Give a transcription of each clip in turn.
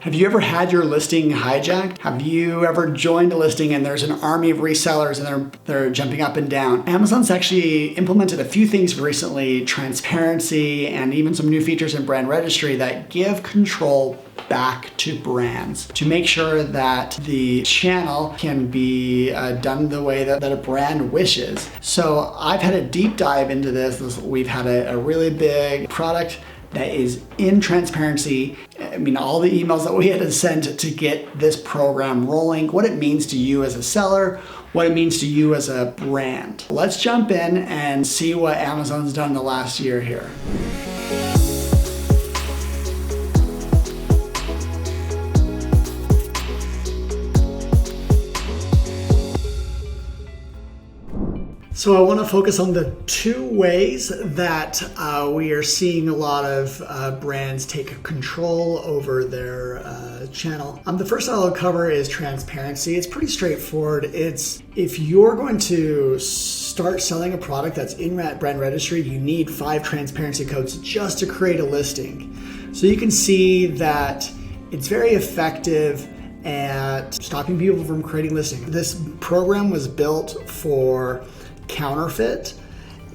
Have you ever had your listing hijacked? Have you ever joined a listing and there's an army of resellers and they're jumping up and down? Amazon's actually implemented a few things recently, transparency and even some new features in Brand Registry that give control back to brands to make sure that the channel can be done the way that a brand wishes. So I've had a deep dive into this. We've had a really big product that is in transparency. I mean, all the emails that we had to send to get this program rolling, what it means to you as a seller, what it means to you as a brand. Let's jump in and see what Amazon's done in the last year here. So I want to focus on the two ways that we are seeing a lot of brands take control over their channel. The first I'll cover is transparency. It's pretty straightforward. It's if you're going to start selling a product that's in Brand Registry, you need 5 transparency codes just to create a listing. So you can see that it's very effective at stopping people from creating listings. This program was built for counterfeit,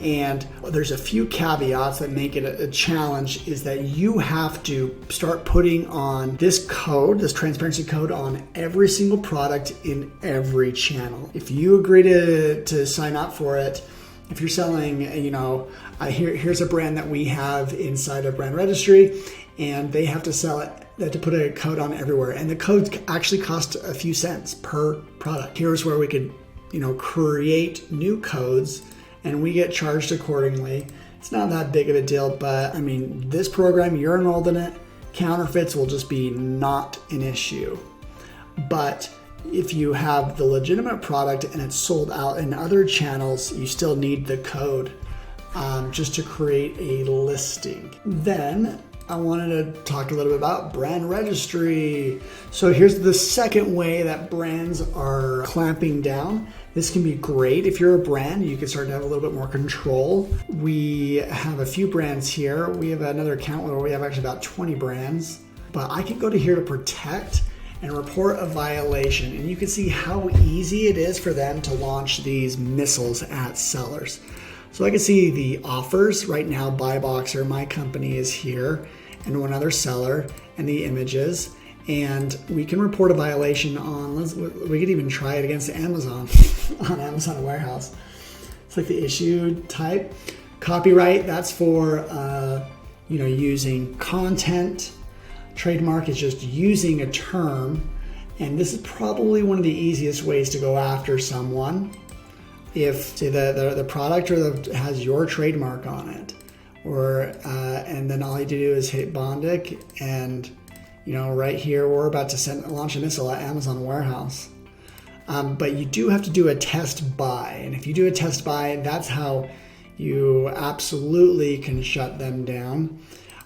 and there's a few caveats that make it a challenge. Is that you have to start putting on this code, this transparency code, on every single product in every channel. If you agree to sign up for it, if you're selling, here's a brand that we have inside of Brand Registry, and they have to sell it. They have to put a code on everywhere, and the code actually costs a few cents per product. Here's where we could create new codes and we get charged accordingly. It's not that big of a deal, but I mean, this program, you're enrolled in it, counterfeits will just be not an issue. But if you have the legitimate product and it's sold out in other channels, you still need the code just to create a listing. Then I wanted to talk a little bit about Brand Registry. So here's the second way that brands are clamping down. This can be great. If you're a brand, you can start to have a little bit more control. We have a few brands here. We have another account where we have actually about 20 brands. But I can go to here to protect and report a violation. And you can see how easy it is for them to launch these missiles at sellers. So I can see the offers right now. Buy Boxer, my company, is here, and one other seller, and the images. And we can report a violation on, we could even try it against Amazon, on Amazon Warehouse. It's like the issue type. Copyright, that's for using content. Trademark is just using a term. And this is probably one of the easiest ways to go after someone. If say the product has your trademark on it, and then all you do is hit Bondic, and right here we're about to launch a missile at Amazon Warehouse. But you do have to do a test buy, and if you do a test buy, that's how you absolutely can shut them down.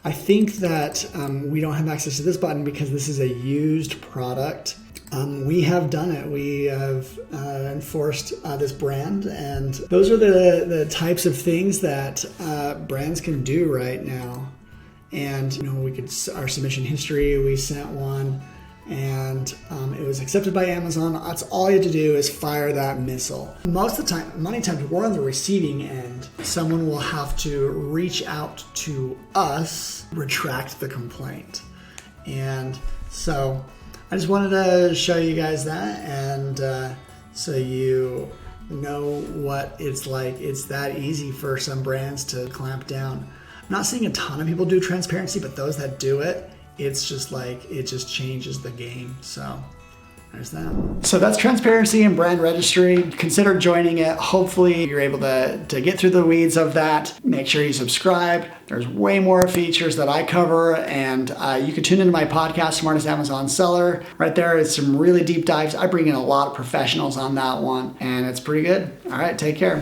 I think that we don't have access to this button because this is a used product. We have done it. We have enforced this brand, and those are the types of things that brands can do right now. And our submission history, we sent one, and it was accepted by Amazon. That's all you have to do is fire that missile. Most of the time, many times we're on the receiving end. Someone will have to reach out to us, retract the complaint, and so I just wanted to show you guys that, and so you know what it's like. It's that easy for some brands to clamp down. I'm not seeing a ton of people do transparency, but those that do it, it's just like, it just changes the game. So there's that. So that's transparency and Brand Registry. Consider joining it. Hopefully you're able to get through the weeds of that. Make sure you subscribe. There's way more features that I cover, and you can tune into my podcast, Smartest Amazon Seller. Right there is some really deep dives. I bring in a lot of professionals on that one, and it's pretty good. All right, take care.